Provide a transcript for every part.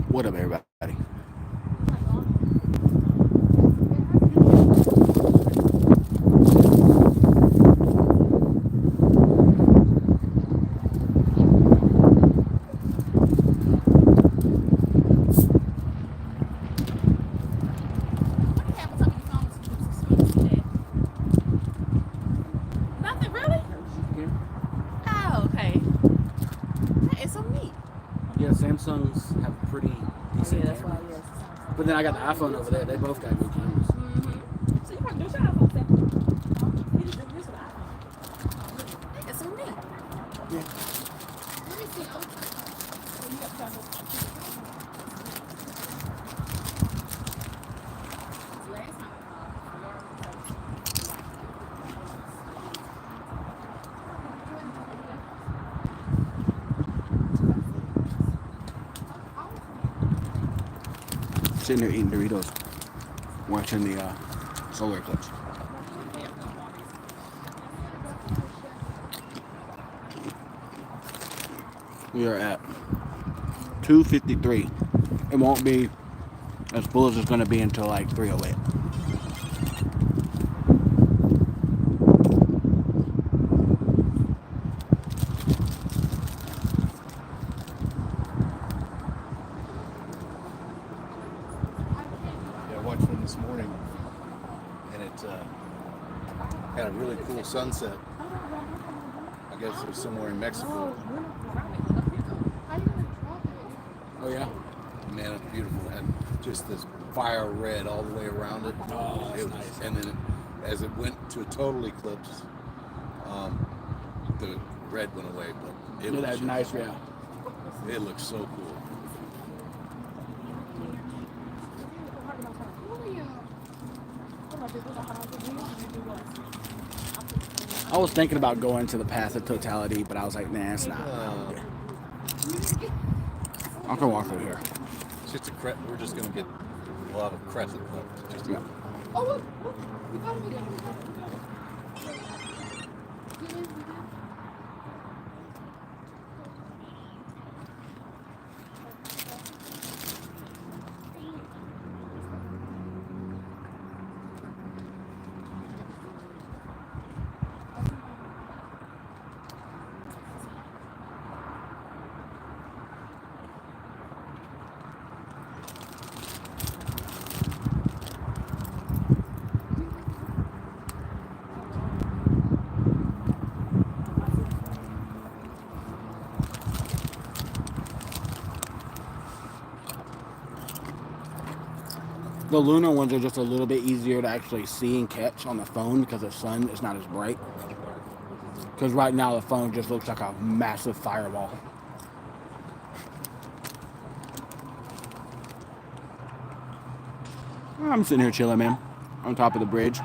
What up, everybody? Nothing really? Oh, okay. That is so neat. Yeah, Samsungs have pretty decent that's why, cameras. yes. But then I got the iPhone over there. They both got good cameras. Mm-hmm. So you probably do your iPhone set. You just do this with iPhone. That is so neat. Yeah. Let me see. Oh, you got to try this. Last time, Sitting there eating Doritos, watching the solar eclipse. We are at 2:53. It won't be as full as it's going to be until like 3:08. Yeah, I watched one this morning, and it had a really cool sunset. I guess it was somewhere in Mexico. Oh yeah. Man, it's beautiful. It had just this fire red all the way around it. Oh, that's It was- nice. And then as it went to a total eclipse, the red went away. But it Yeah, was that's just- nice. Yeah. It looks so cool. I was thinking about going to the path of totality, but I was like, nah, it's not. I'll go walk through here. It's just we're just gonna get a lot of crescent moons. Just Yeah. oh, look. You got me there. The lunar ones are just a little bit easier to actually see and catch on the phone because the sun is not as bright. Because right now the phone just looks like a massive fireball. I'm sitting here chilling, man, on top of the bridge.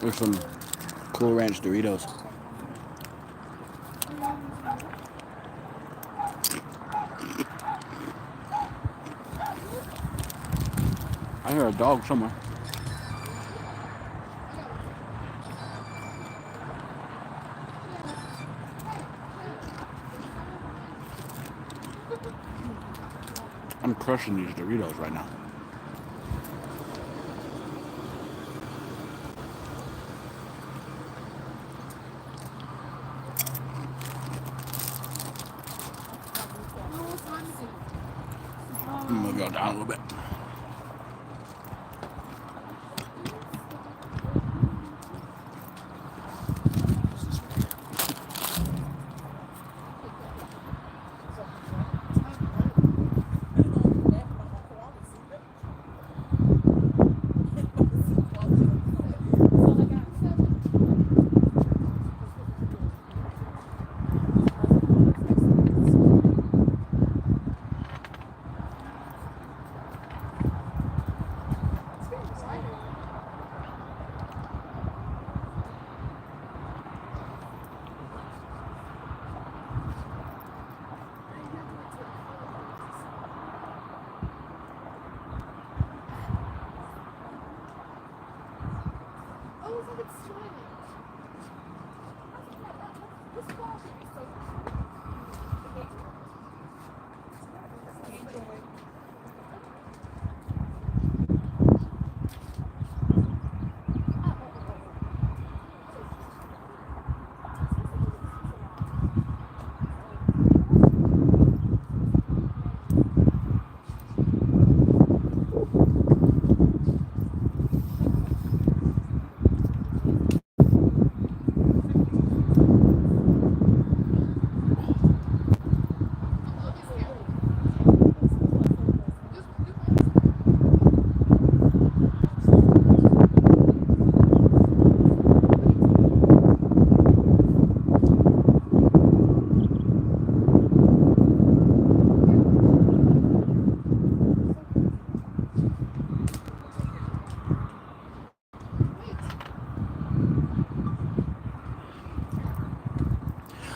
There's some Cool Ranch Doritos. I hear a dog somewhere. I'm crushing these Doritos right now. I'm gonna go down a little bit.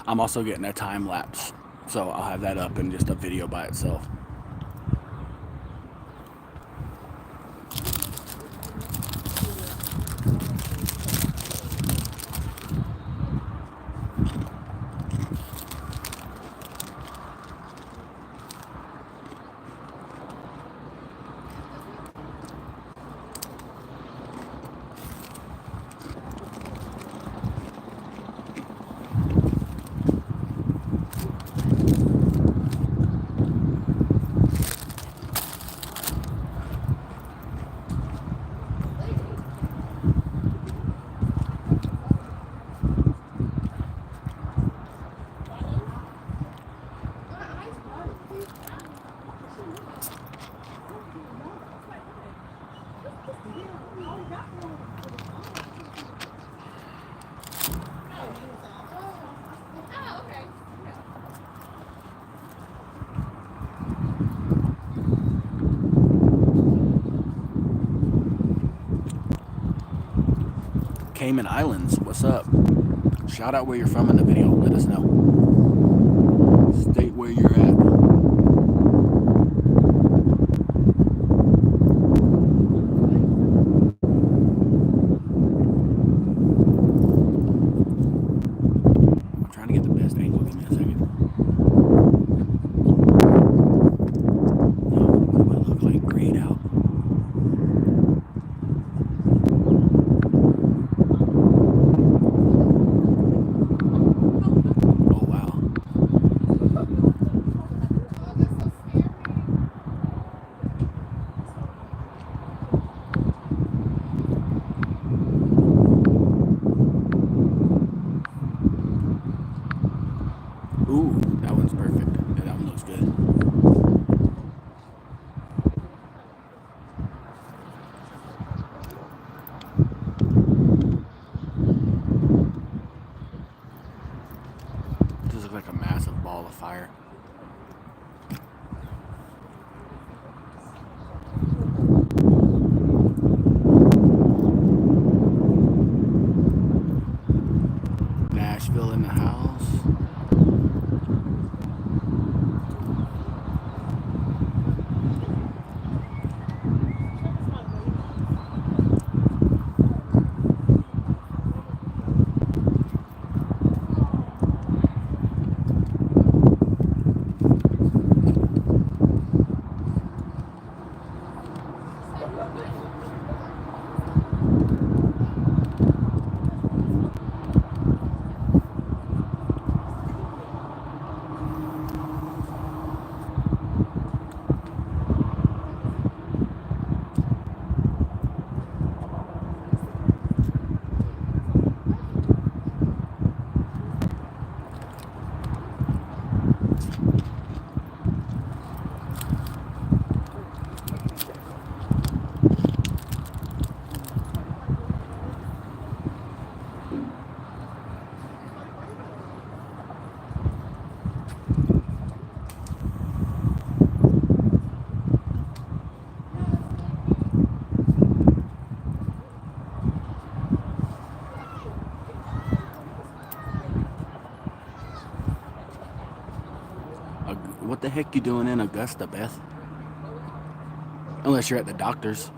I'm also getting a time lapse, so I'll have that up in just a video by itself. Cayman Islands, what's up? Shout out where you're from in the video, let us know. State where you're at. I'm trying to get the best angle, give me a second. Oh, what do I look like grayed out? What the heck you doing in Augusta, Beth? Unless you're at the doctor's.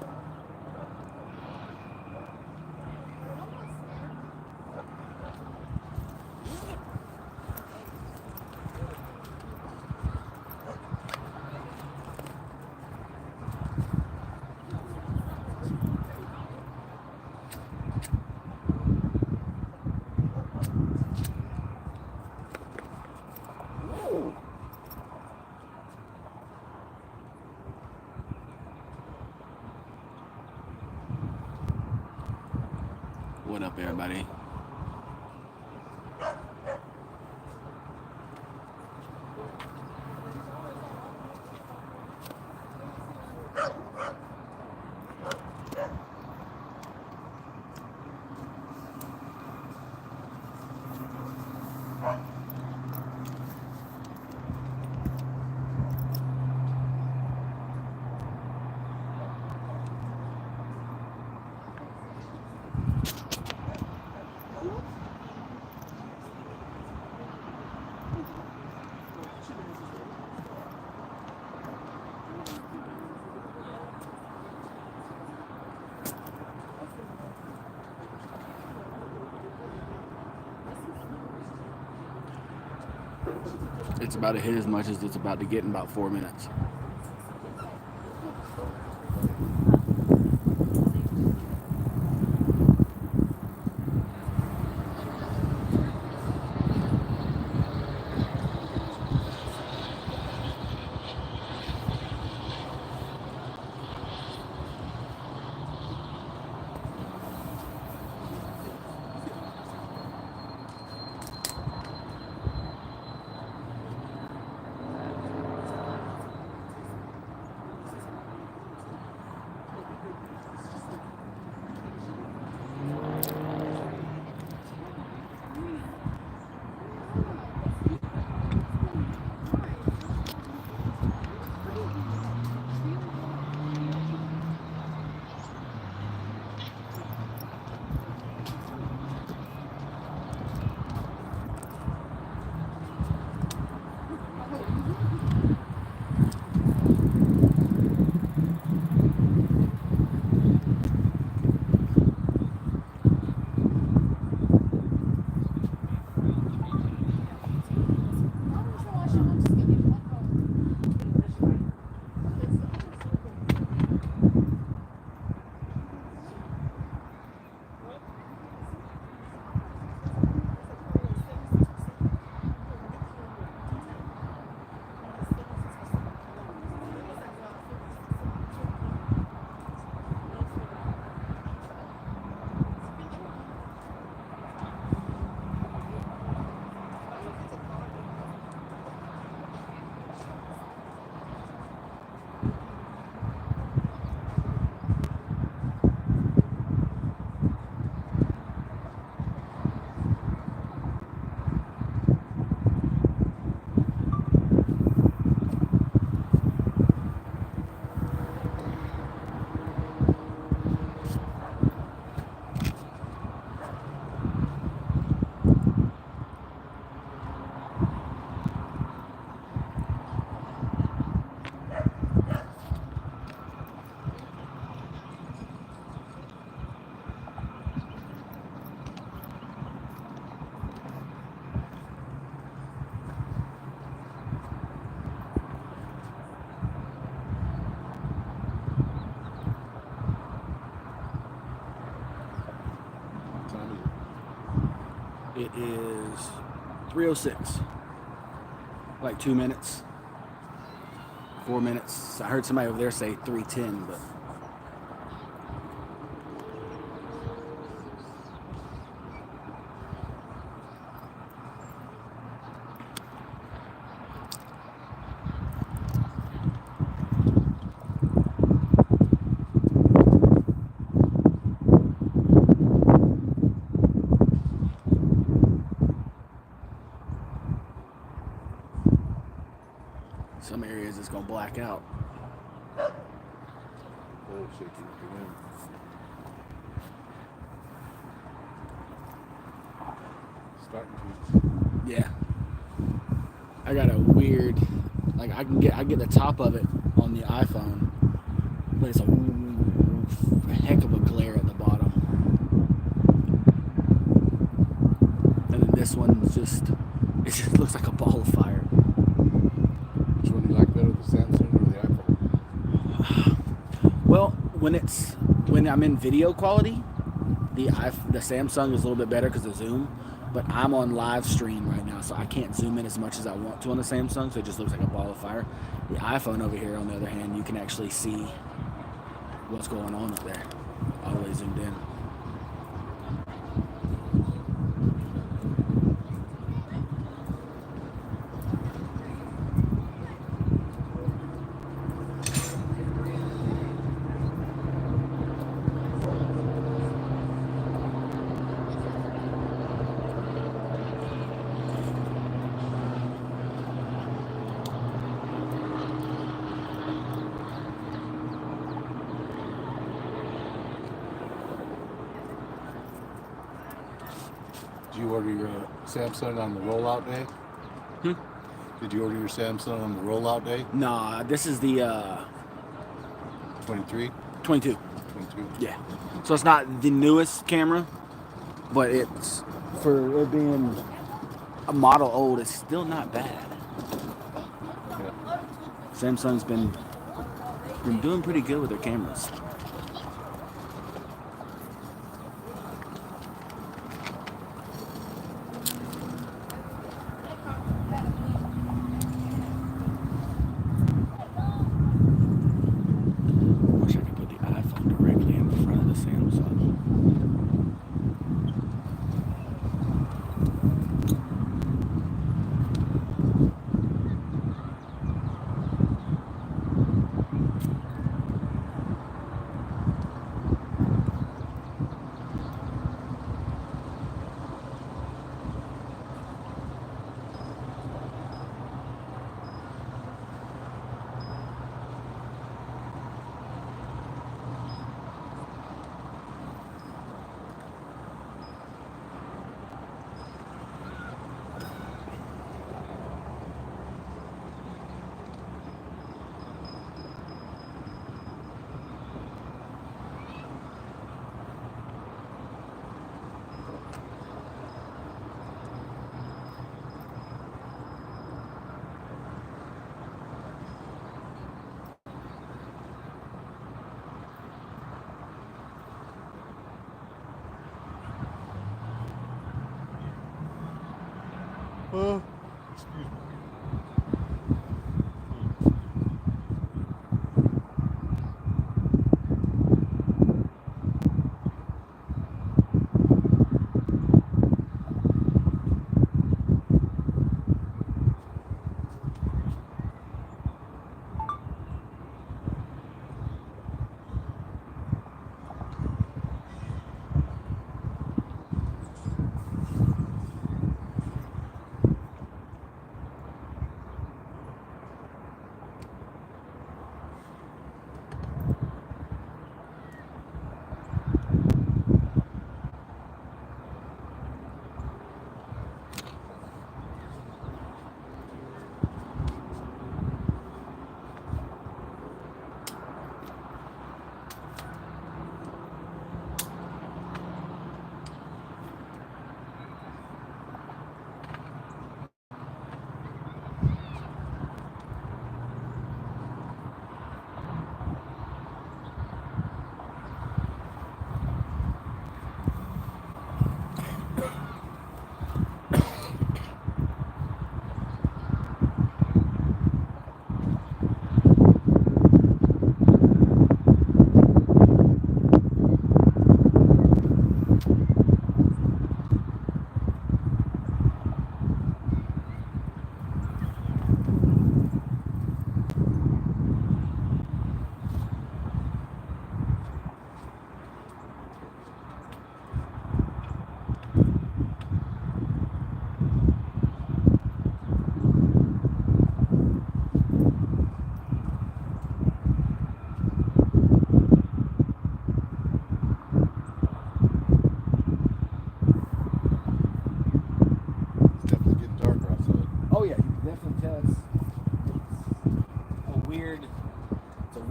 What up, everybody? It's about to hit as much as it's about to get in about 4 minutes. It is 3:06. Like 2 minutes. 4 minutes. I heard somebody over there say 3:10, but some areas it's gonna black out. Oh shit, you can win. Starting to. Yeah. I got a weird Like I get the top of it on the iPhone, but it's a heck of a glare at the bottom. And then this one's just, it just looks like a ball of fire. Which one do you like better, the Samsung or the iPhone? Well, when I'm in video quality, the Samsung is a little bit better because of zoom. But I'm on live stream right now, so I can't zoom in as much as I want to on the Samsung, so it just looks like a ball of fire. The iPhone over here, on the other hand, you can actually see what's going on up there, all the way zoomed in. Did you order your Samsung on the rollout day? Did you order your Samsung on the rollout day? Nah, this is the 23? 22. 22. Yeah. So it's not the newest camera, but it's, for it being a model old, it's still not bad. Yeah. Samsung's been doing pretty good with their cameras. Wish I could put the iPhone directly in front of the Samsung. Excuse me.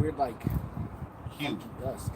weird like Huge. dust.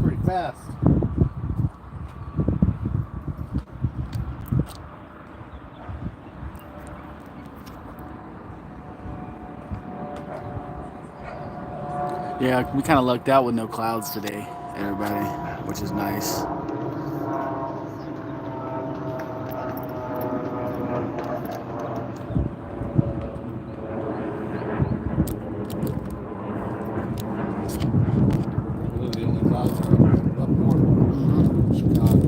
Pretty fast. Yeah, we kind of lucked out with no clouds today, everybody, which is nice. Really the only clouds are up north. Chicago.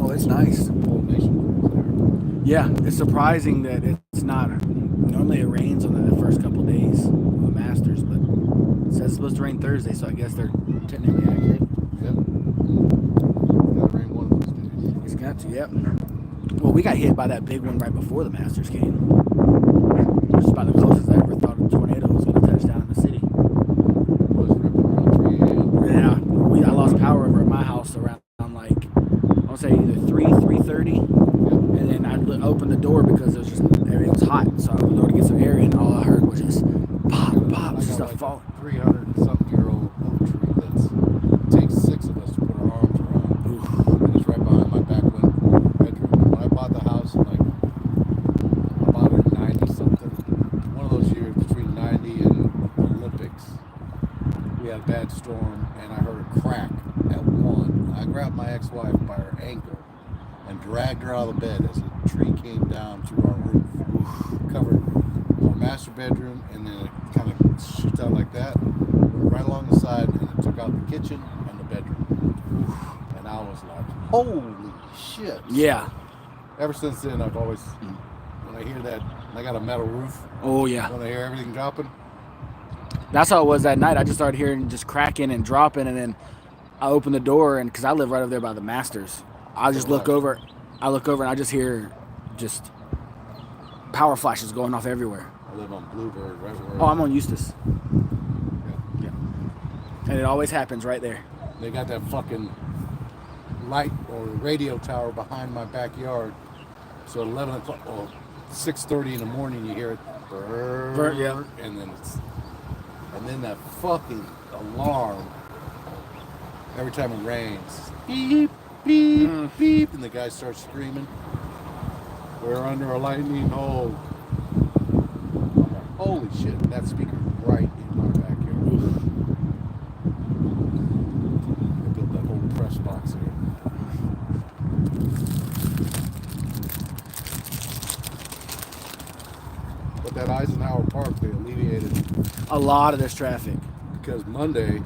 Oh, it's nice. Whole nation. Yeah, it's surprising that it's not. Normally it rains on the first couple days of the Masters, but it says it's supposed to rain Thursday, so I guess they're technically accurate. Yep. Gotta rain one of those days. It's got to, yep. Well, we got hit by that big one right before the Masters came. Which is about the closest I ever thought a tornado was going to touch down in the city. It was ripping around 3 a.m. Yeah, I lost power over at my house around like, I'll say either 3:30, and then I opened the door because it was just everything was hot. So I opened the door to get some air in. All I heard was just pop, pop, I got stuff like falling. 300-something-year-old oak tree that's takes 6 of us to put our arms around. And it's right behind my back bedroom. When I bought the house, I bought it at 90-something. One of those years between 90 and Olympics, we had a bad storm, and I heard a crack at 1. I grabbed my ex-wife by her ankle and dragged her out of the bed as a tree came down through our roof, covered our master bedroom, and then it kind of shoots out like that, went right along the side, and it took out the kitchen and the bedroom. And I was like, holy shit. Yeah. Ever since then, I've always, when I hear that, I got a metal roof, Oh yeah. when I hear everything dropping, That's how it was that night. I just started hearing just cracking and dropping, and then I opened the door, and because I live right over there by the Masters, I just look over. I look over, and I just hear just power flashes going off everywhere. I live on Bluebird, right where Oh, I'm on Eustis. yeah. Yeah. And it always happens right there. They got that fucking light or radio tower behind my backyard. So at 11 o'clock, well, 6:30 in the morning, you hear it, Yeah. and then that fucking alarm every time it rains, beep, beep, beep, and the guy starts screaming, "We're under a lightning hole." I'm like, holy shit! That speaker right in my backyard. They built that whole press box there. But that Eisenhower Park, they alleviated A lot of this traffic. because Monday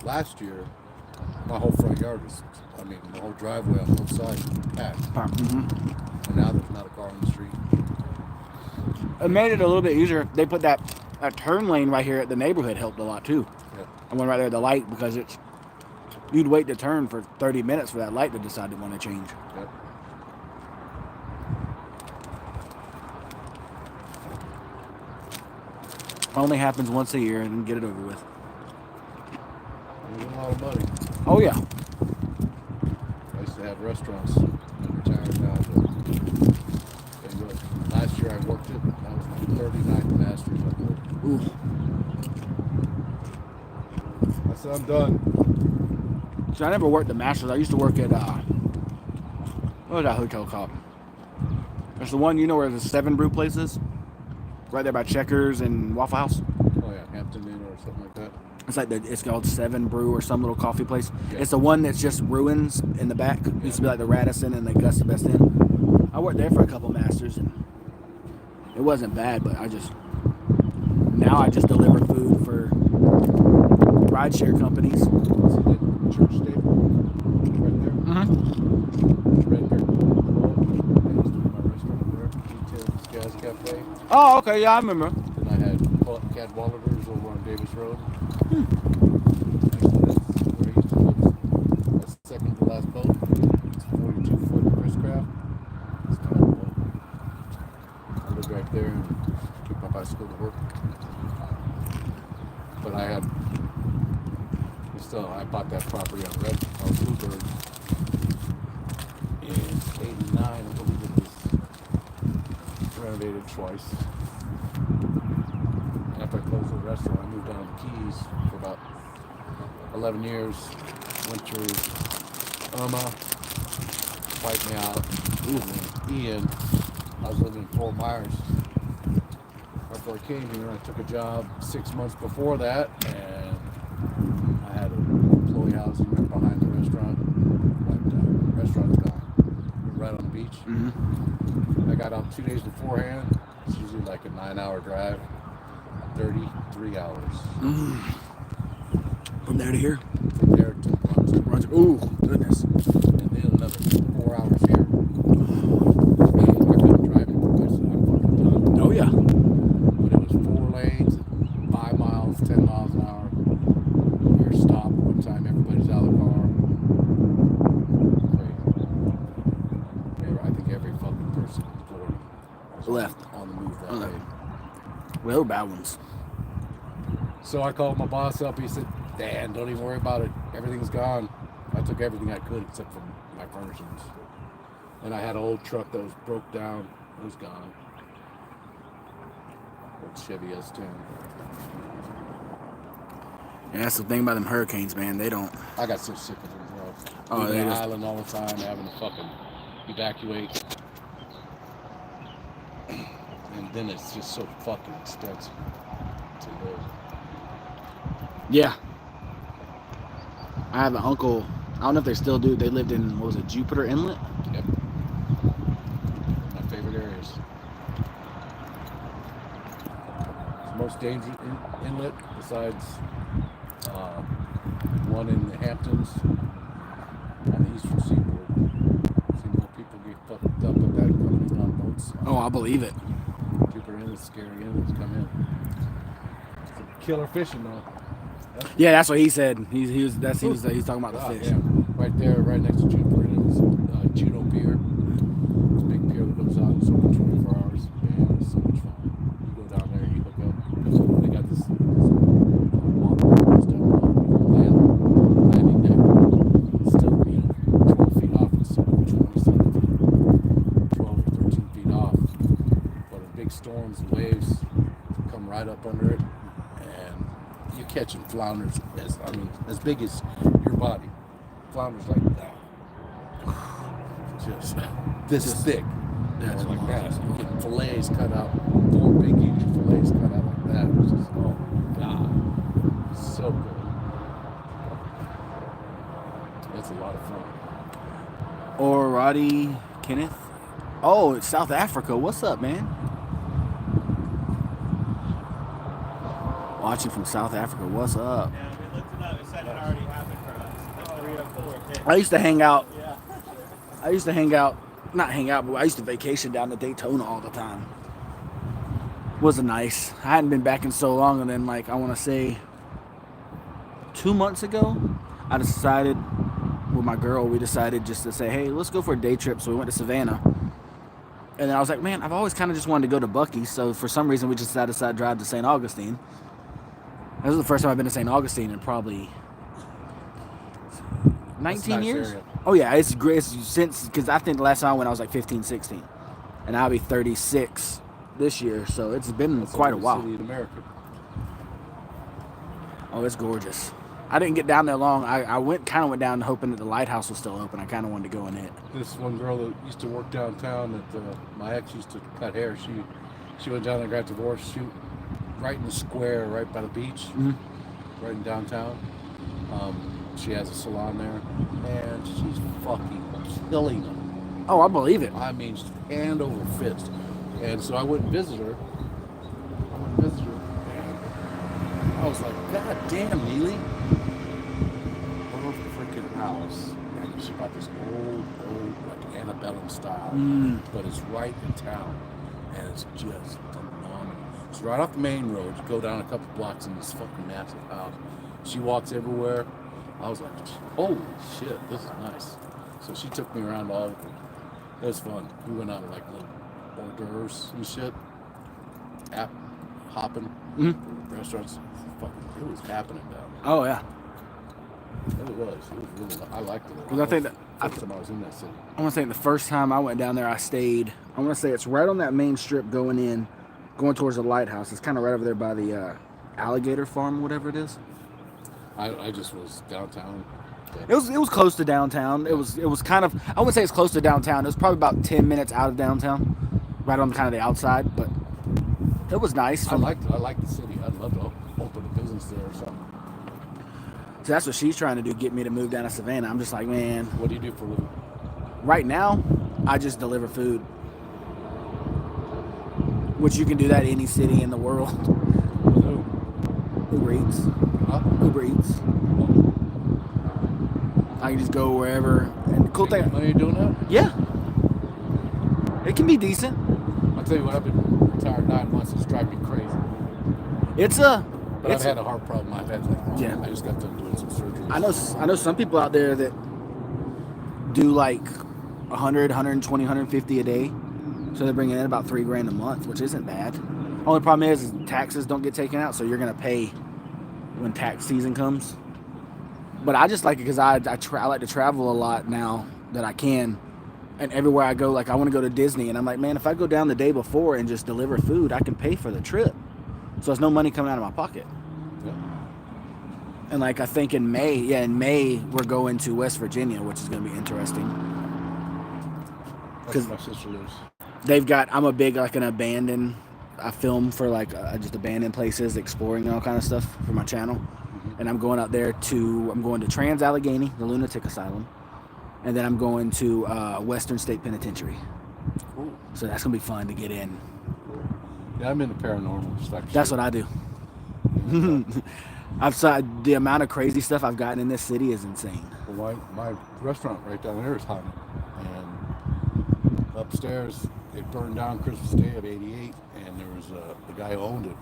last year, my whole front yard was, the whole driveway on both sides was packed. Mm-hmm. And now there's not a car on the street. It made it a little bit easier. They put that turn lane right here at the neighborhood helped a lot too. Yeah. I went right there at the light because you'd wait to turn for 30 minutes for that light to decide to want to change. Yep. Only happens once a year and then get it over with. You get a lot of money. Oh yeah. I used to have restaurants. I'm retired now, but last year I worked it. That was my 39th Masters I worked. Ooh. I said I'm done. So I never worked the Masters. I used to work at what was that hotel called? There's the one, you know, where the 7 Brew place is? Right there by Checkers and Waffle House. Oh yeah, Hampton Inn or something like that. It's called 7 Brew or some little coffee place. Yeah. It's the one that's just ruins in the back. It used to be like the Radisson and the Gus the Best Inn. I worked there for a couple Masters and it wasn't bad, but now I just deliver food for rideshare companies. See that church staple right there? Mm-hmm. Red Dirt Road. I used to be my restaurant there. Details, Gas Cafe. Oh, okay, yeah, I remember. Then I had Cadwallader's over on Davis Road. Where I used to live. That's second to last boat. It's 42-foot Chris Craft. It's kind of boat. I lived right there and took my bicycle to work. But I bought that property on Bluebird in '89. I believe it was renovated twice. After I closed the restaurant, I moved down to the Keys for about 11 years. Went through Irma, wiped me out. And then Ian, I was living in Fort Myers. Before I came here, I took a job 6 months before that, and I had employee housing right behind the restaurant. Wiped out. The restaurant's gone. Right on the beach. Mm-hmm. I got out 2 days beforehand. It's usually like a 9-hour drive. 33 hours. From there to here? From there to Brunswick. Ooh, goodness. And then another 4 hours here. I couldn't drive it. I said, I'm fucking done. Oh, yeah. But it was 4 lanes, 5 miles, 10 miles an hour. We were stopped one time, everybody's out of the car. I think every fucking person in Florida was Left. on the move that day. Well, they were bad ones. So I called my boss up. He said, Dan, don't even worry about it. Everything's gone. I took everything I could except for my furnishings. And I had an old truck that was broke down. It was gone. Old Chevy S10. Yeah, that's the thing about them hurricanes, man. They don't. I got so sick of them, bro. Oh, Leaving they the just- island all the time, having to fucking evacuate. And then it's just so fucking expensive to live. Yeah. I have an uncle. I don't know if they still do. They lived in, what was it, Jupiter Inlet? Yep. My favorite areas. It's the most dangerous inlet besides one in the Hamptons on the eastern seaboard. See more people get fucked up at that coming on boats. Oh, I believe it. Jupiter Inlet's scary inlets come in. It's killer fishing though. Yeah, that's what he said. He was talking about the fish. Yeah. Right there, right next to Jupiter, it was Juno Pier. It's a big pier that goes on so 24 hours. Man, it's so much fun. You go down there, you hook up. They got this walkway that goes down the landing deck. It's still, 12 feet off instead of 20 something feet. 12 or 13 feet off. storms and waves come right up under it, and you're catching flounders as big as your body. Flounders like that. Just this thick. That's like that. awesome. You get fillets cut out, 4 big huge fillets cut out like that. It's just, oh God, so good. That's a lot of fun. Alrighty, Kenneth. Oh, it's South Africa. What's up, man? Watching from South Africa. What's up? Yeah, we looked it up. It said it already happened for us. Like 3 or 4. I used to hang out. Yeah. Not hang out, but I used to vacation down to Daytona all the time. Was nice. I hadn't been back in so long, and then like I want to say 2 months ago, I decided with my girl, we decided just to say, hey, let's go for a day trip. So we went to Savannah. And then I was like, man, I've always kind of just wanted to go to Buc-ee's. So for some reason, we just decided to drive to St. Augustine. This is the first time I've been to St. Augustine in probably 19 nice years. area. Oh, yeah, it's great. Because I think the last time I went, I was like 15, 16. And I'll be 36 this year. So it's been That's quite a the while. City in America. Oh, it's gorgeous. I didn't get down there long. I went down hoping that the lighthouse was still open. I kind of wanted to go in it. This one girl that used to work downtown that my ex used to cut hair. She went down there, got divorced. She right in the square, right by the beach, right in downtown. She has a salon there, and she's fucking killing them. Oh, I believe it. I mean, hand over fist. And so I went and visited her. And I was like, God damn, Neely. Her freaking house. And she bought this old, like antebellum style. But it's right in town. And it's just phenomenal. It's right off the main road. You go down a couple blocks in this fucking massive house. She walks everywhere. I was like, holy shit, this is nice. So she took me around all of it. It was fun. We went out to like little hors d'oeuvres and shit. App hopping. Restaurants. Fucking, it was happening down there. Oh, yeah. It was really, I liked it. Because I think that First time I was in that city. I want to say the first time I went down there, I stayed. I want to say it's right on that main strip going towards the lighthouse. It's kind of right over there by the alligator farm, whatever it is. I just was downtown. It was close to downtown. It was kind of, I wouldn't say it's close to downtown. It was probably about 10 minutes out of downtown, right on kind of the outside. But it was nice. I liked the city. I'd love to open a business there or something. So that's what she's trying to do, get me to move down to Savannah. I'm just like, man. What do you do for a living? Right now, I just deliver food. Which you can do that any city in the world. Uber Eats. Huh? Uber Eats. I can just go wherever. And the cool You thing, money doing that? yeah, it can be decent. I'll tell you what, I've been retired 9 months. It's driving me crazy. But I've had a heart problem. I've had Yeah. I just got done doing some surgery. I know some people out there that do like 100, 120, 150 a day. So they're bringing in about $3,000 a month, which isn't bad. Only problem is taxes don't get taken out, so you're gonna pay when tax season comes. But I just like it because I like to travel a lot now that I can, and everywhere I go, like I want to go to Disney, and I'm like, man, if I go down the day before and just deliver food, I can pay for the trip, so there's no money coming out of my pocket. Yeah. And like I think in May we're going to West Virginia, which is gonna be interesting. That's where my sister lives. They've got, I'm a big like an abandoned, I film for like just abandoned places, exploring and all kind of stuff for my channel. And I'm going out there I'm going to Trans-Allegheny, the lunatic asylum. And then I'm going to Western State Penitentiary. Cool. So that's going to be fun to get in. Yeah, I'm into paranormal stuff. That's what I do. I've saw the amount of crazy stuff I've gotten in this city is insane. Well, my restaurant right down there is haunted. And upstairs, it burned down Christmas Day of '88. And there was the guy who owned it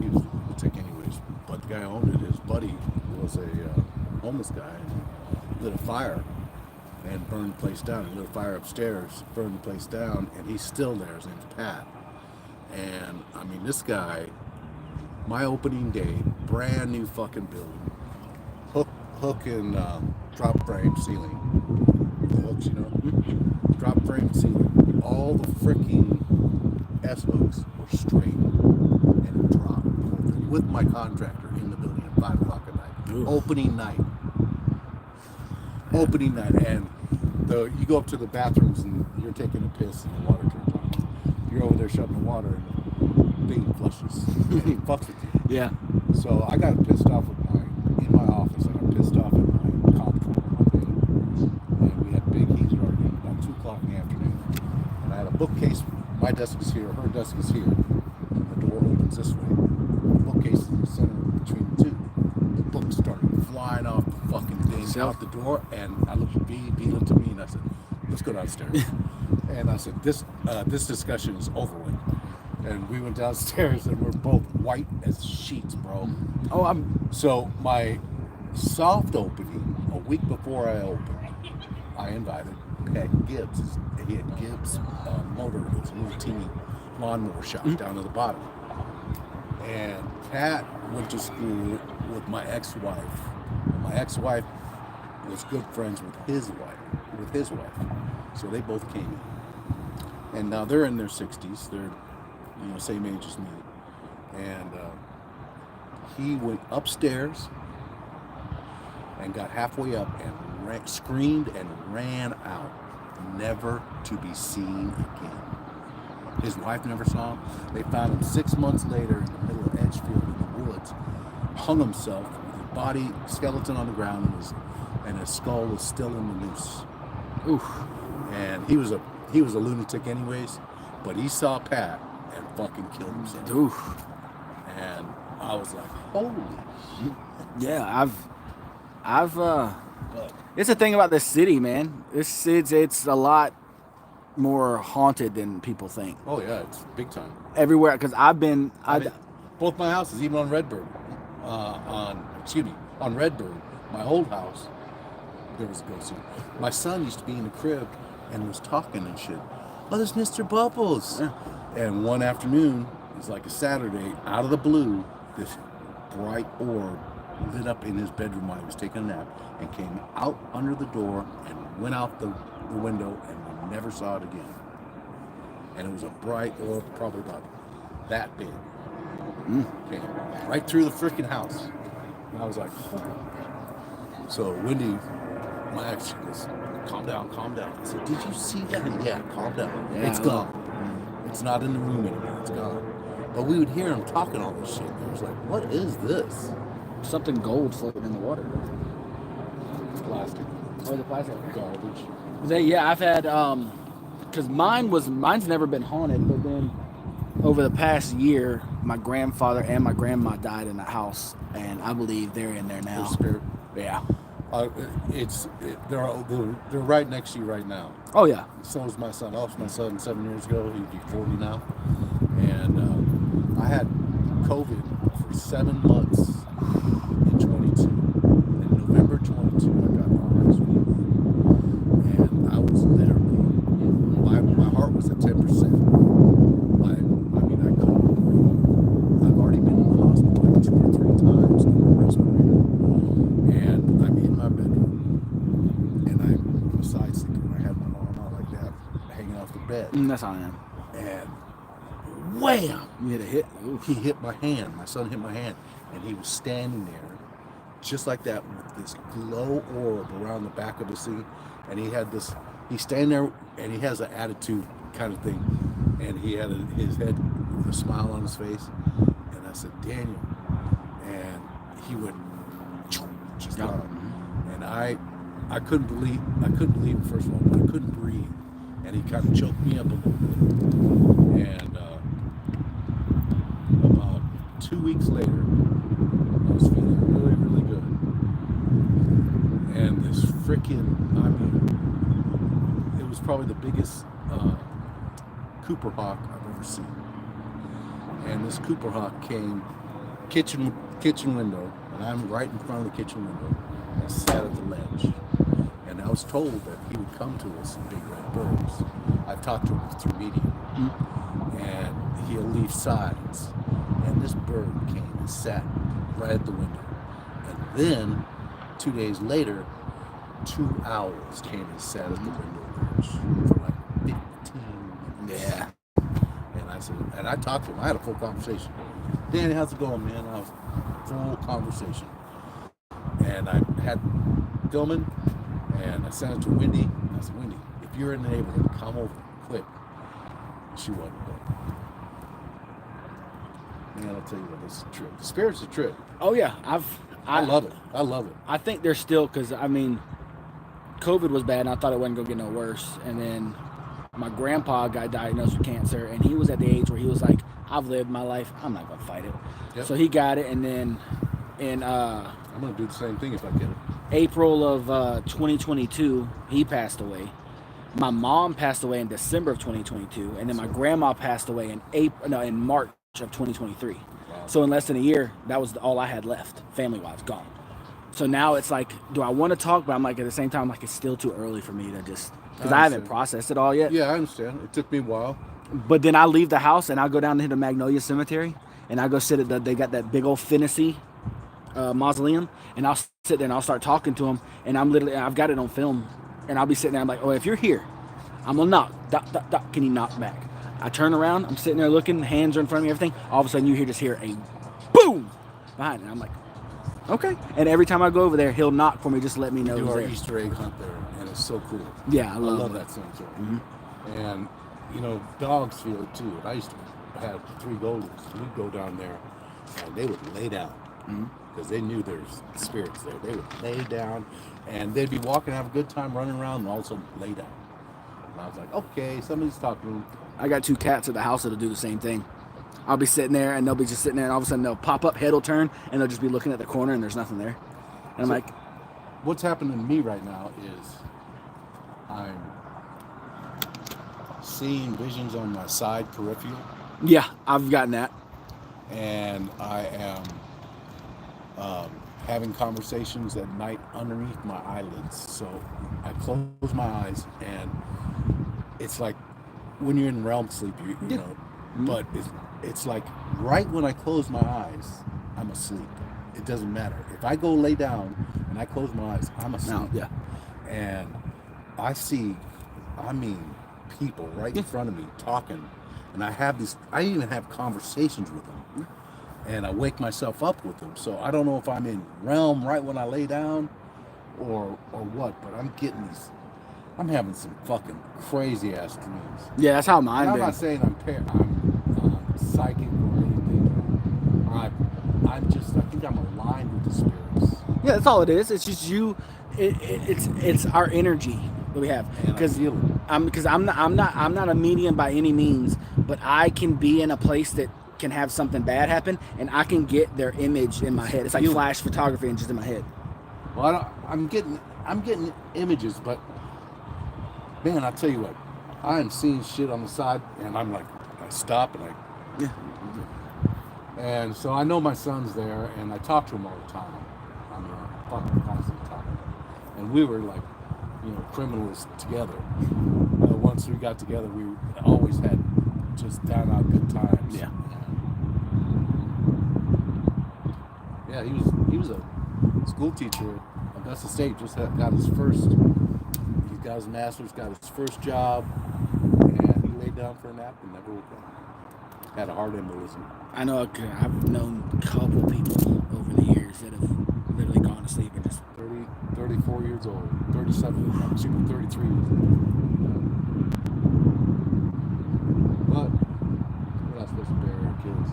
he was lunatic anyways. But the guy who owned it, his buddy was a homeless guy. And lit a fire and burned the place down. He lit a fire upstairs, burned the place down, and he's still there. His name's Pat. And I mean, this guy, my opening day, brand new fucking building, hook and drop frame ceiling. The hooks, you know, drop frame ceiling. All the freaking gas hooks were straight and it dropped with my contractor in the building at 5 o'clock at night. Ooh. Opening night, and you go up to the bathrooms and you're taking a piss and the water turns on. You're over there shutting the water and the thing flushes and he fucks with you. Yeah. So I got pissed off in my office. I got pissed off at my comptroller one day, and we had a big heated argument about 2 o'clock in the afternoon. And I had a bookcase. My desk is here. Her desk is here. And the door opens this way. The bookcase is in the center between the two. The books started flying off the fucking thing out the door, and I looked at B looked at me, and I said, "Let's go downstairs." And I said, "This discussion is over with." And we went downstairs, and we're both white as sheets, bro. Oh, So my soft opening, a week before I opened, I invited Pat Gibbs. He had Gibbs motor. It was a little teeny lawnmower shop down at the bottom. And Pat went to school with my ex-wife. And my ex-wife was good friends with his wife. So they both came in. And now they're in their 60s. They're same age as me. And he went upstairs and got halfway up and screamed and ran out, never to be seen again. His wife never saw him. They found him 6 months later in the middle of Edgefield in the woods, hung himself with his body skeleton on the ground, and his skull was still in the noose. oof. And he was a lunatic anyways, but he saw Pat and fucking killed himself. Oof. And I was like, holy shit. Yeah, it's a thing about this city, man. It's a lot more haunted than people think. Oh yeah, it's big time. Everywhere, because I mean, both my houses, even on Redbird, on Redbird, my old house, there was a ghost in it. My son used to be in the crib and was talking and shit. Oh, there's Mr. Bubbles. Yeah. And one afternoon, it was like a Saturday, out of the blue, this bright orb lit up in his bedroom while he was taking a nap and came out under the door and went out the window, and we never saw it again. And it was a bright orb, probably about that big. Came right through the freaking house. And I was like, oh. So Wendy, my ex, she goes, calm down. I said, did you see that? Yeah, calm down. Yeah, It's gone. It's not in the room anymore. It's gone. But we would hear him talking all this shit. And I was like, what is this? something gold floating in the water. It's plastic. Oh, the plastic. Garbage. I've had, because mine's never been haunted, but then over the past year, my grandfather and my grandma died in the house, and I believe they're in there now. Their spirit. Yeah. They're right next to you right now. Oh yeah. So is my son. I lost my son 7 years ago. He'd be 40 now. And I had COVID for 7 months in 22. In November 22, I got RSV. And I was literally, my heart was at 10%. I couldn't breathe. I've already been in the hospital like 2 or 3 times on the respirator. And I'm in my bedroom. And I'm side sleeping. I had my arm out like that, hanging off the bed. That's how I am. And wham! You hit a hit. Oof. He hit my hand. My son hit my hand. And he was standing there just like that with this glow orb around the back of his thing. And he's standing there and he has an attitude kind of thing. And he had his head with a smile on his face. And I said, Daniel. And he went, just gone. And I couldn't believe it, first of all, but I couldn't breathe. And he kind of choked me up a little bit. And about 2 weeks later, I was feeling really, really good. And this freaking, it was probably the biggest Cooper Hawk I've ever seen. And this Cooper Hawk came kitchen window, and I'm right in front of the kitchen window, and sat at the ledge. And I was told that he would come to us in big red birds. I've talked to him through media. And he'll leave signs. And this bird came and sat right at the window. And then, 2 days later, 2 owls came and sat at the window ledge for like 15 minutes. Yeah. And I said, And I talked to him. I had a full conversation. Danny, how's it going, man? I was full conversation. And I had filming, and I sent it to Wendy. I said, Wendy, if you're in the neighborhood, come over quick. She wasn't there. Man, I'll tell you what, this is a trip. The Spirit's a trip. Oh yeah, I love it. I love it. I think there's still, because I mean, COVID was bad, and I thought it wasn't gonna get no worse. And then my grandpa got diagnosed with cancer, and he was at the age where he was like, I've lived my life, I'm not gonna fight it. Yep. So he got it, and then in I'm gonna do the same thing if I get it. April of 2022, he passed away. My mom passed away in December of 2022, and then my grandma passed away in March of 2023. Wow. So in less than a year, that was all I had left, family-wise, gone. So now it's like, do I want to talk? But I'm like, at the same time, like, it's still too early for me to just, because I haven't processed it all yet. Yeah, I understand. It took me a while. But then I leave the house and I go down to the Magnolia Cemetery, and I go sit at they got that big old Finney mausoleum, and I'll sit there and I'll start talking to him, and I've got it on film, and I'll be sitting there, I'm like, oh, if you're here, I'm gonna knock, can you knock back? I turn around, I'm sitting there looking, hands are in front of me, everything. All of a sudden, you hear a boom behind it. I'm like, okay. And every time I go over there, he'll knock for me, just to let me know. We do our there. Easter egg hunt there, and it's so cool. Yeah, I love it. that cemetery. Mm-hmm. And you know, dogs feel it too. I used to have 3 goldens. We'd go down there, and they would lay down because they knew there's spirits there. They would lay down, and they'd be walking, have a good time, running around, and all of a sudden lay down. And I was like, okay, somebody's talking to them. I got 2 cats at the house that'll do the same thing. I'll be sitting there, and they'll be just sitting there, and all of a sudden they'll pop up, head will turn, and they'll just be looking at the corner, and there's nothing there. And I'm like, what's happening to me right now is I'm seeing visions on my side peripheral, yeah, I've gotten that. and I am having conversations at night underneath my eyelids. So I close my eyes, and it's like when you're in realm sleep, you know, but it's like right when I close my eyes, I'm asleep. It doesn't matter. If I go lay down and I close my eyes, I'm asleep. No, yeah. And I see, people right in front of me talking, and I even have conversations with them, and I wake myself up with them. So I don't know if I'm in realm right when I lay down or what, but I'm having some fucking crazy ass dreams. Yeah, that's how mine I'm been. not saying I'm psychic or anything. I think I'm aligned with the spirits. Yeah, that's all it is. It's just you. It's our energy that we have. Because I'm not a medium by any means, but I can be in a place that can have something bad happen, and I can get their image in my head. It's like flash photography and just in my head. Well, I'm getting images, but man, I tell you what, I am seeing shit on the side, and I'm like, I stop and Yeah. And so I know my son's there, and I talk to him all the time. I mean, I'm fucking constantly talking. And we were like, criminals together. Once we got together, we always had just down out good times. Yeah. Yeah, he was a school teacher at Augusta State. Just got his first. He got his master's, got his first job, and he laid down for a nap and never woke up. Had a heart embolism. I know I've known a couple people over the years that have literally gone to sleep and just 34 years old, 37, excuse me, 33 years old. But we're not supposed to bury our kids.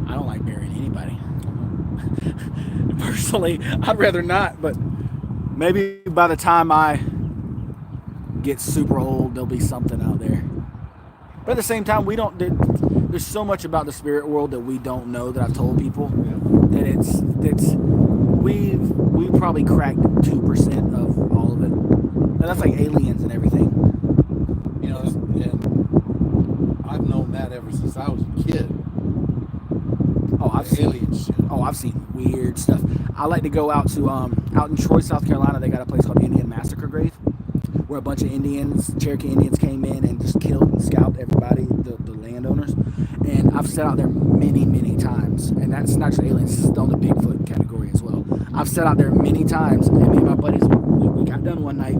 I don't like burying anybody. Personally, I'd rather not, but maybe by the time I get super old, there'll be something out there. But at the same time, there's so much about the spirit world that we don't know that I've told people that we've probably cracked 2% of all of it. And that's like aliens and everything. And I've known that ever since I was a kid. I've seen weird stuff. I like to go out in Troy, South Carolina. They got a place called Indian Massacre Grave, where a bunch of Cherokee Indians came in and just killed and scalped everybody, the landowners. And I've sat out there many, many times. And that's not just aliens, it's on the Bigfoot category as well. I've sat out there many times, and me and my buddies, we got done one night,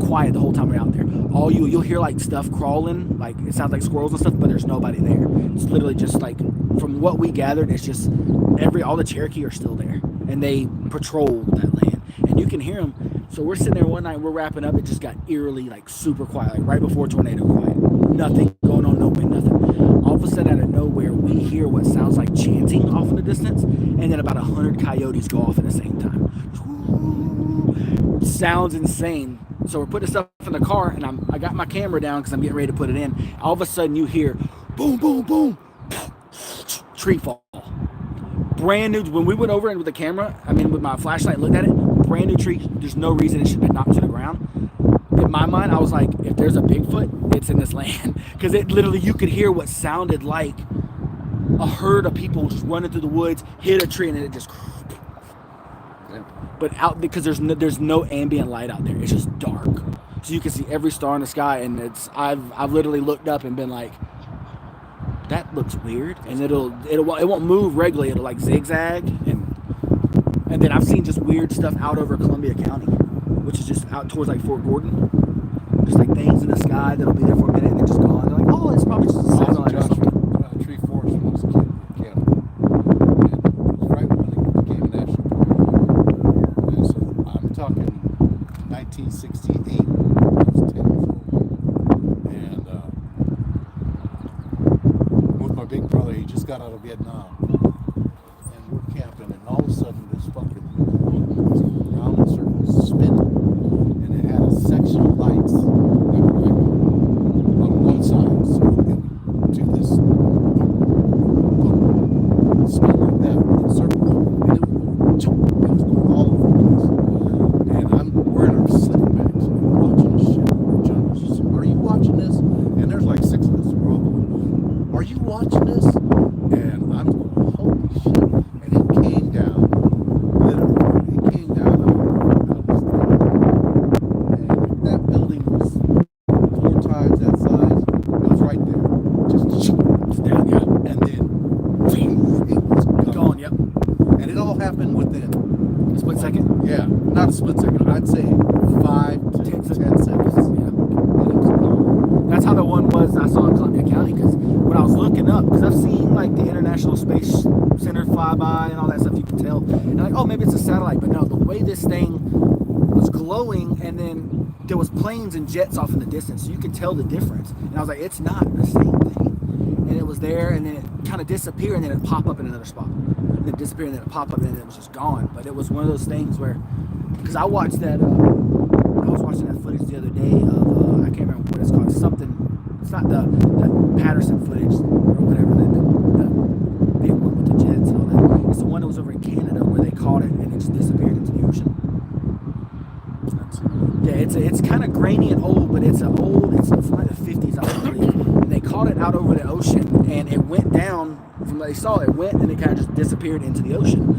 quiet the whole time we're out there. You'll hear like stuff crawling, like it sounds like squirrels and stuff, but there's nobody there. It's literally just like, from what we gathered, it's just all the Cherokee are still there, and they patrol that land, and you can hear them. So we're sitting there one night, we're wrapping up. It just got eerily like super quiet, like right before tornado quiet. Nothing going on, no wind, nothing. All of a sudden, out of nowhere, we hear what sounds like chanting off in the distance, and then about 100 coyotes go off at the same time. Sounds insane. So we're putting stuff in the car, and I got my camera down because I'm getting ready to put it in. All of a sudden, you hear boom, boom, boom, tree fall. Brand new. When we went over it with the camera, with my flashlight, looked at it, brand new tree. There's no reason it should have been knocked to the ground. In my mind, I was like, if there's a Bigfoot, it's in this land. Because it literally, you could hear what sounded like a herd of people just running through the woods, hit a tree, and then it just... But out, because there's no ambient light out there. It's just dark. So you can see every star in the sky, and I've literally looked up and been like, that looks weird. And it won't move regularly. It'll like zigzag, and then I've seen just weird stuff out over Columbia County, which is just out towards like Fort Gordon. Just like things in the sky that'll be there for a minute and they're just gone. They're like, oh, it's probably just a satellite or something. Tree Forest when I was a kid in Canada. And it was right when it became a national park. And so I'm talking 1968. I was 10 years old. And with my big brother, he just got out of Vietnam. And we're camping, and all of a sudden this fucking round in circles spinning. And it had a section of lights that were like on one side, so it would do this spin like that, in circles, and it was going all over the place. And we're in our sleeping bags, and we're watching this shit. And John was just, are you watching this? And there's like 6 of us. We're all going, are you watching this? And I'm going, holy shit. And it came down, literally, it came down out of this thing. And if that building was 4 times that size, it was right there. Just Down, yeah. and then it was gone. Yep. And it all happened within A split second. yeah, not a split second. I'd say 5 to 10 seconds. Yeah. And it was gone. That's how the one was I saw in Columbia County, because when I was looking up, because I've seen like the International Space Center fly by and all that stuff, you can tell. And like, oh, maybe it's a satellite, but no, the way this thing was glowing, and then there was planes and jets off in the distance, so you could tell the difference. And I was like, it's not the same thing. And it was there, and then it kind of disappeared, and then it popped up in another spot. And then it disappeared, and then it popped up, and then it was just gone. But it was one of those things where, because I watched that, I was watching that footage the other day of, I can't remember what it's called, something, it's not the Patterson footage or whatever, the big one with the jets and all that. It's the one that was over in Canada where they caught it and it just disappeared into the ocean. Yeah, it's kind of grainy and old, but it's from like the 50s, I believe. And they caught it out over the ocean, and it went down from what they saw. It went, and it kind of just disappeared into the ocean.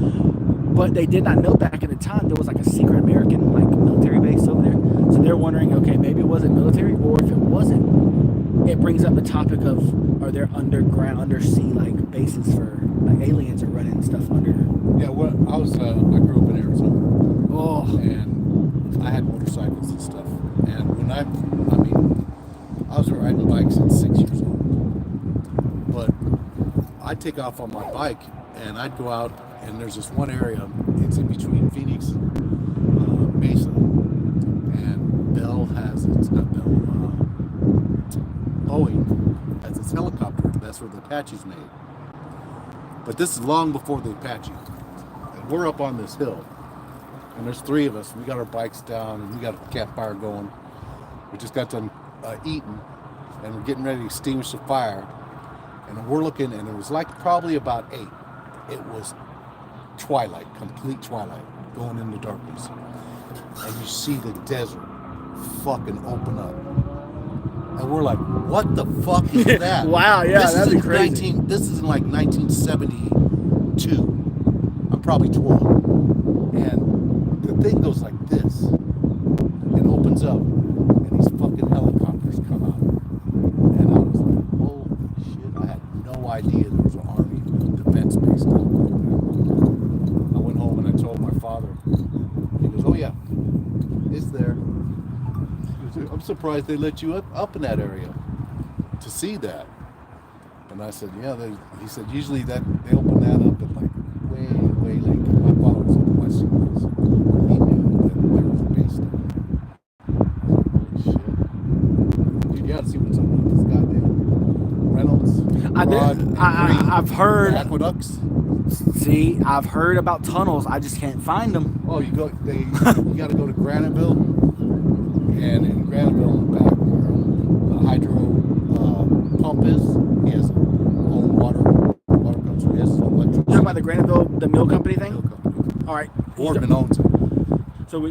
But they did not know back at the time there was like a secret American like military base over there. So they're wondering, okay, maybe it wasn't military, or if it wasn't, it brings up the topic of, are there underground, undersea like bases for like aliens are running stuff under? Yeah, well, I grew up in Arizona. Oh, And I had motorcycles and stuff. And when I was riding bikes at 6 years old. But I'd take off on my bike and I'd go out, and there's this one area, it's in between Phoenix, Mesa, and Boeing has its helicopter. That's where the Apache's made. But this is long before the Apache. And we're up on this hill. And there's 3 of us. We got our bikes down, and we got a campfire going. We just got done eating, and we're getting ready to extinguish the fire. And we're looking, and it was like probably about 8. It was twilight, complete twilight, going into darkness. And you see the desert fucking open up. And we're like, what the fuck is that? Wow, yeah, that'd be crazy. This is in like 1972. I'm probably 12. And the thing goes like this. It opens up, and these fucking helicopters come out. And I was like, holy shit, I had no idea there was an Army defense base down there. I went home and I told my father. He goes, oh yeah, surprised they let you up in that area to see that. And I said, yeah. He said usually that they open that up at like way late. My father was in the West Indies. He knew that there was a base there. Holy shit. Dude, you gotta see what's up with this goddamn Reynolds. I've heard aqueducts. See, I've heard about tunnels. I just can't find them. Oh, you got to go to Graniteville, and in Graniteville, in the back where the hydro pump is, he has all the water comes through. He has electric. You're talking about the Graniteville, the mill company thing? Mill company. All right. Boardman owns it. So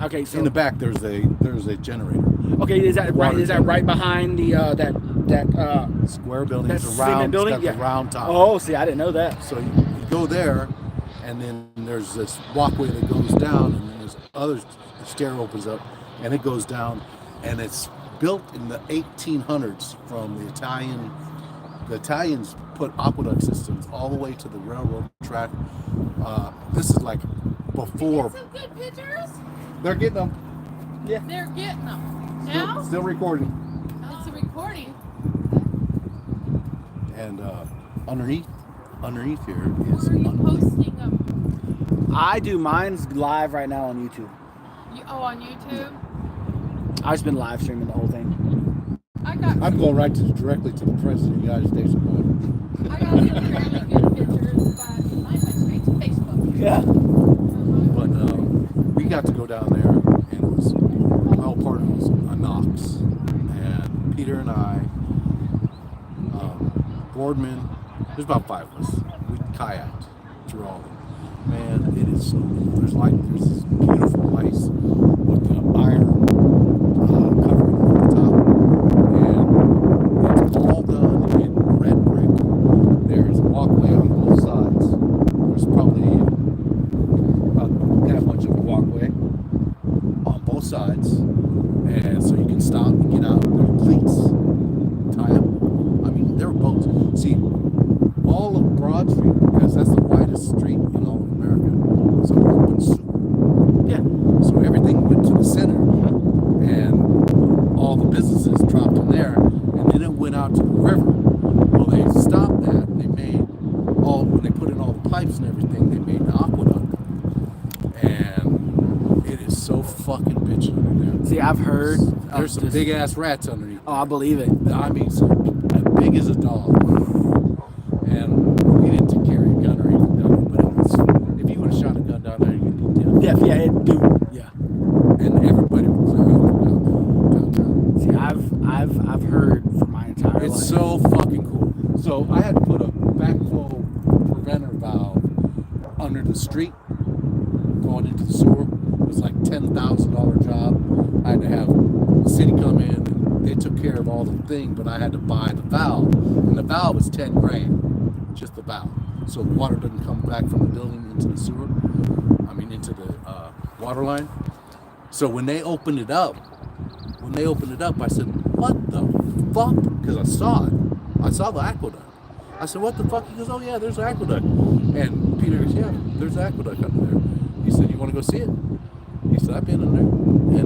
okay. So in the back, there's a generator. Okay, is that right? Is that right behind the that square building? That it's a round building? It's got the round top. Oh, see, I didn't know that. So you go there, and then there's this walkway that goes down, and then there's other stair opens up, and it goes down, and it's built in the 1800s from the Italian. The Italians put aqueduct systems all the way to the railroad track. This is like before. Some good pictures. They're getting them. Yeah, they're getting them now. Still recording. It's a recording. And underneath here is. Where are you posting them? I do mine's live right now on YouTube. On YouTube. I've just been live streaming the whole thing. I'm going right directly to the President of the United States of America. I got some really good pictures, but mine went straight to Facebook. Yeah. But we got to go down there, and it was my whole party was a Knox, and Peter and I, Boardman. There's about 5 of us. We kayaked through all of them. Man, it is so cool. There's this beautiful ice with the iron covering over the top, and it's all done in red brick. There's a walkway on both sides. There's probably about that much of a walkway on both sides, and so you can stop and get out. There are cleats, tie up. I mean, there are boats. See, all of Broad Street, because that's the widest street in all of America, was an open sewer. Yeah. So everything went to the center, and all the businesses dropped in there, and then it went out to the river. Well, they stopped that. When they put in all the pipes and everything, they made the aqueduct. And it is so fucking bitchin' under there. See, I've heard There's some big ass rats underneath. Oh, I believe it. I mean, as big as a dog. And we didn't carry a gun or anything down there, but it was, if you would have shot a gun down there, you'd be dead. Yeah, it do. Yeah. And everybody was downtown. See, I've heard for my entire life. It's so fucking cool. So I had to put a backflow preventer valve under the street going into the sewer. It was like $10,000 job. I had to have the city come in and they took care of all the thing, but I had to buy the valve. And the valve is $10,000, just the valve. So the water doesn't come back from the building into the sewer. Into the water line. So when they opened it up, I said, what the fuck? Because I saw it. I saw the aqueduct. I said, what the fuck? He goes, oh yeah, there's an aqueduct. And Peter goes, yeah, there's an aqueduct under there. He said, you want to go see it? He said, I've been in there.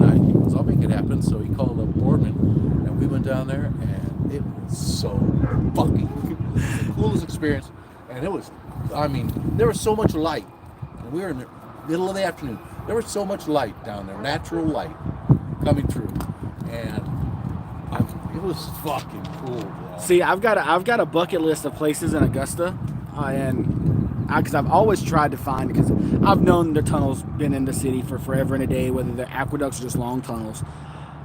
And he goes, I'll make it happen. So he called up Boardman, and we went down there, and it was so fucking the coolest experience. And it was, there was so much light. And we were in the middle of the afternoon. There was so much light down there, natural light coming through. And it was fucking cool, bro. See, I've got a bucket list of places in Augusta, because I've always tried to find, because I've known the tunnels been in the city for forever and a day, whether they're aqueducts or just long tunnels.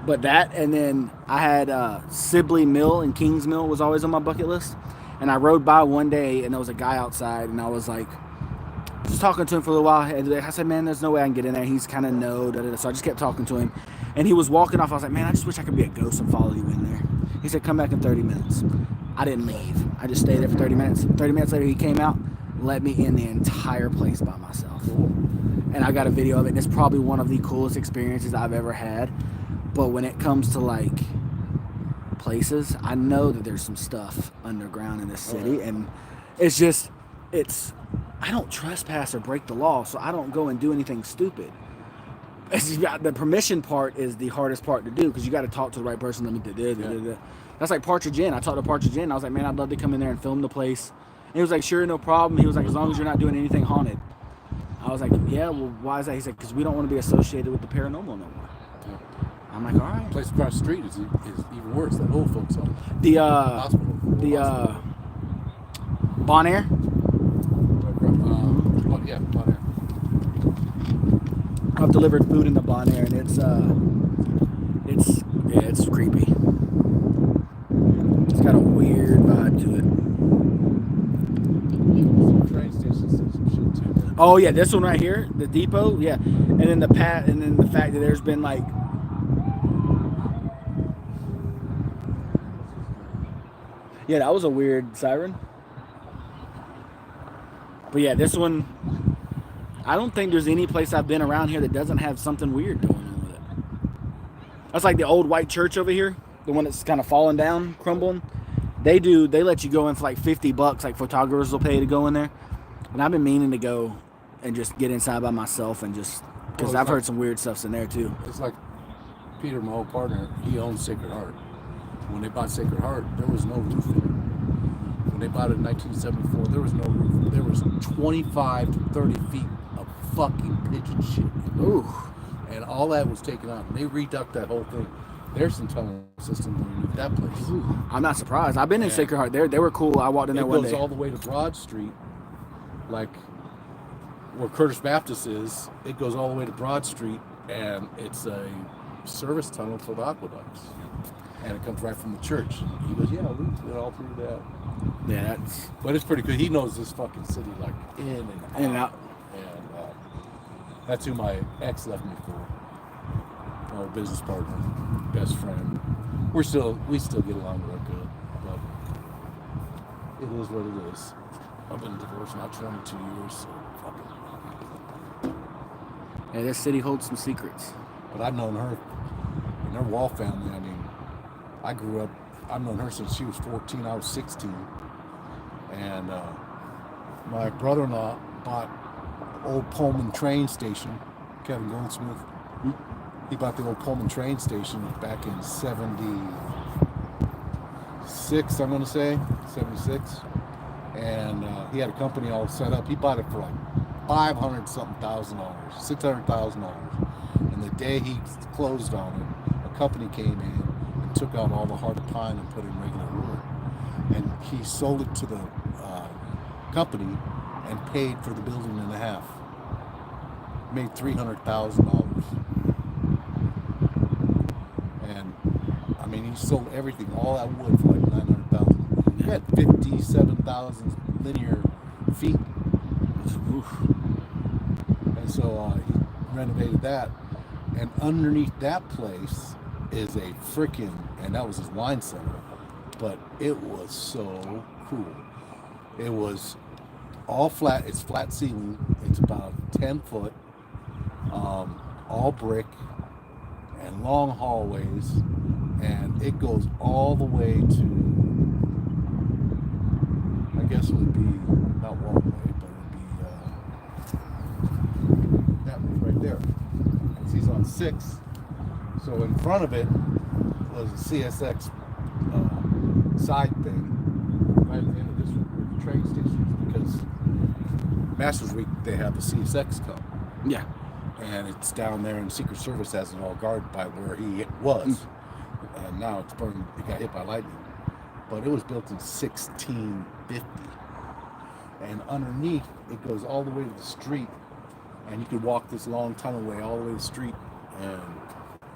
But that, and then I had Sibley Mill and Kings Mill was always on my bucket list. And I rode by one day, and there was a guy outside, and I was like, just talking to him for a little while. And I said, man, there's no way I can get in there. He's kind of no. Da, da, da. So I just kept talking to him. And he was walking off. I was like, man, I just wish I could be a ghost and follow you in there. He said, come back in 30 minutes. I didn't leave. I just stayed there for 30 minutes. 30 minutes later, he came out, let me in the entire place by myself. And I got a video of it. And it's probably one of the coolest experiences I've ever had. But when it comes to, like, places, I know that there's some stuff underground in this city. And it's just, I don't trespass or break the law, so I don't go and do anything stupid. The permission part is the hardest part to do because you got to talk to the right person. Let me That's like Partridge Inn. I talked to Partridge Inn. I was like, man, I'd love to come in there and film the place. And he was like, sure, no problem. He was like, as long as you're not doing anything haunted. I was like, yeah, well, why is that? He's like, because we don't want to be associated with the paranormal no more. Yeah. I'm like, all right. The place across the street is even worse. That old folks home. The Hospital. Bon Air. Yeah, Bon Air. I've delivered food in the Bon Air, and it's creepy. It's got a weird vibe to it. Some train stations and some shit too. Oh yeah, this one right here, the depot, yeah, and then the fact that there's been like, yeah, that was a weird siren. But yeah, this one, I don't think there's any place I've been around here that doesn't have something weird going on with it. That's like the old white church over here, the one that's kind of falling down, crumbling. They let you go in for like $50, like photographers will pay to go in there. And I've been meaning to go and just get inside by myself and just, because I've heard some weird stuffs in there too. It's like Peter, my old partner, he owns Sacred Heart. When they bought Sacred Heart, there was no roof there. When they bought it in 1974, there was no roof. There was 25 to 30 feet of fucking pigeon shit. Ooh. And all that was taken out. And they reduct that whole thing. There's some tunnel system underneath that place. Ooh. I'm not surprised. I've been in Sacred Heart. They were cool. I walked in there one day. It goes all the way to Broad Street, like where Curtis Baptist is. It goes all the way to Broad Street, and it's a service tunnel for the aqueducts. And it comes right from the church. He goes, yeah, we did all through that. Yeah, but it's pretty good. He knows this fucking city like in and out. And that's who my ex left me for. Our business partner, best friend. We still get along real good, but it is what it is. I've been divorced now 22 years, so fuck it. Yeah, this city holds some secrets. But I've known her and her Wall family. I mean, I grew up. I've known her since she was 14. I was 16, and my brother-in-law bought old Pullman train station. Kevin Goldsmith. He bought the old Pullman train station back in 76, I'm going to say, 76. And he had a company all set up. He bought it for like $500-something thousand, $600,000. And the day he closed on it, a company came in and took out all the hard pine and put in regular wood. And he sold it to the company and paid for the building and a half. Made $300,000. And I mean, he sold everything, all that wood for like $900,000. He had 57,000 linear feet. And so he renovated that. And underneath that place is a freaking, and that was his wine center. But it was so cool. It was all flat. It's flat ceiling. It's about 10 foot. All brick and long hallways, and it goes all the way to, I guess it would be not Walkway, but it would be that one right there. And he's on 6, so in front of it was a CSX side thing right at the end of this train station, because Masters Week they have the CSX come. Yeah. And it's down there, and Secret Service has it all guarded by where he was. And now it's burned. It got hit by lightning. But it was built in 1650. And underneath, it goes all the way to the street. And you could walk this long tunnelway all the way to the street. And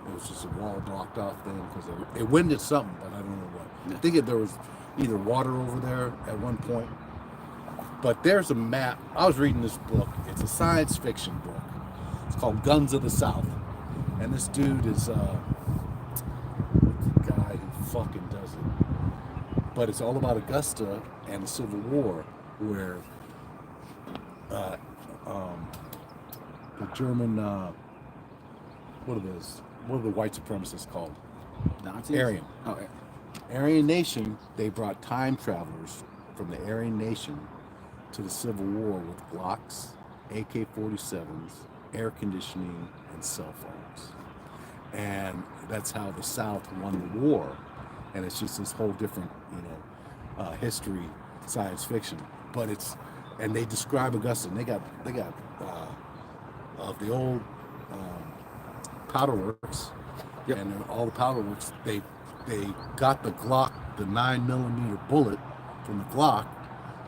it was just a wall blocked off then, because it winded something, but I don't know what. I think there was either water over there at one point. But there's a map. I was reading this book. It's a science fiction book. It's called Guns of the South. And this dude is the guy who fucking does it. But it's all about Augusta and the Civil War, where the German, what are the white supremacists called? Nazis? Aryan. Oh, yeah. Aryan Nation, they brought time travelers from the Aryan Nation to the Civil War with Glocks, AK-47s, air conditioning and cell phones. And that's how the South won the war. And it's just this whole different, history, science fiction. But and they describe Augusta. And they got of the old powder works, Yep. and all the powder works. They got the Glock, the 9mm bullet from the Glock,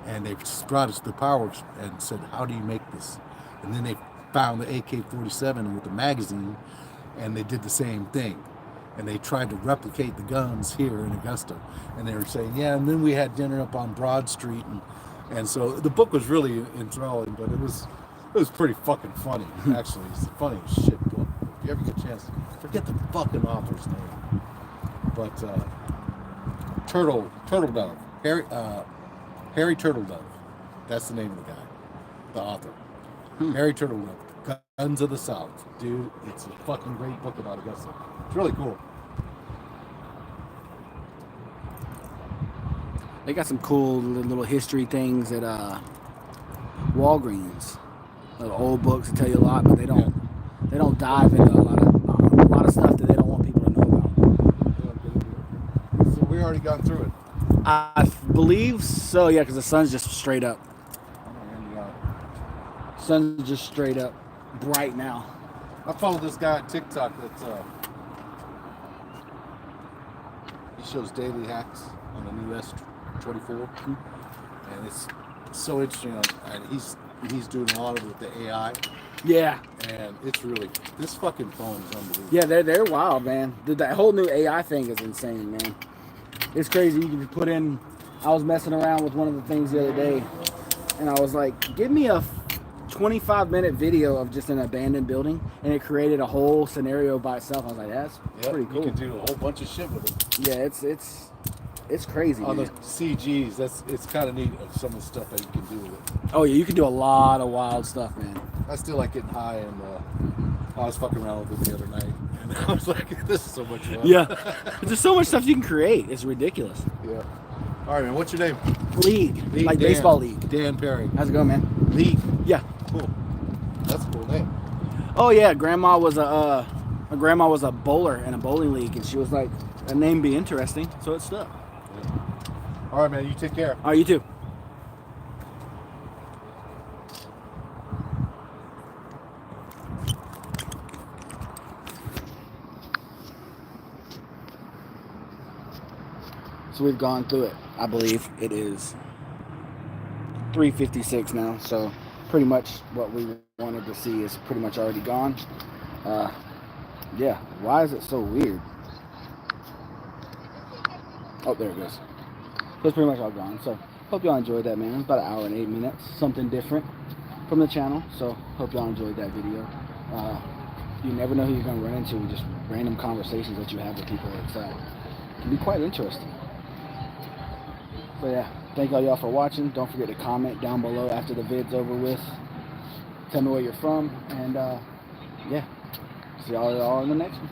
and they brought it to the powder works and said, "How do you make this?" And then they found the AK-47 with the magazine, and they did the same thing. And they tried to replicate the guns here in Augusta. And they were saying, yeah, and then we had dinner up on Broad Street. And so the book was really enthralling, but it was pretty fucking funny, actually. It's the funniest shit book. If you ever get a chance, forget the fucking author's name. But Turtle Dove, Harry Turtle Dove. That's the name of the guy, the author. Harry Turtle Dove, Guns of the South. Dude, it's a fucking great book about Augusta. It's really cool. They got some cool little history things at Walgreens. Little old books that tell you a lot, but they don't dive into a lot of stuff that they don't want people to know about. So we already gone through it. I believe so, yeah, because the sun's just straight up. Sun's just straight up bright now. I follow this guy on TikTok that's he shows daily hacks on the new S24, and it's so interesting. And he's doing a lot of it with the AI. Yeah. And it's really, this fucking phone is unbelievable. Yeah, they're wild, man. That whole new AI thing is insane, man. It's crazy. You can just put in. I was messing around with one of the things the other day, and I was like, "Give me a 25-minute video of just an abandoned building," and it created a whole scenario by itself. I was like, "That's pretty cool." You can do a whole bunch of shit with it. Yeah, it's crazy. On man. the CGs, it's kind of neat of some of the stuff that you can do with it. Oh yeah, you can do a lot of wild stuff, man. I still like getting high, and I was fucking around with it the other night, and I was like, "This is so much fun." Yeah, there's so much stuff you can create. It's ridiculous. Yeah. All right, man. What's your name? League, like Dan. baseball league. Dan Perry. How's it going, man? League. Yeah. Cool. That's a cool name. Oh yeah, grandma was a bowler in a bowling league, and she was like, "That name be interesting," so it stuck. Yeah. All right, man. You take care. All right, you too. So we've gone through it. I believe it is 3:56 now. So pretty much what we wanted to see is pretty much already gone. Yeah. Why is it so weird? Oh, there it goes. So it's pretty much all gone. So hope y'all enjoyed that, man. About 1 hour and 8 minutes. Something different from the channel. So hope y'all enjoyed that video. You never know who you're going to run into with just random conversations that you have with people. It can be quite interesting. So yeah, thank all y'all for watching. Don't forget to comment down below after the vid's over with. Tell me where you're from. And yeah, see y'all in the next one.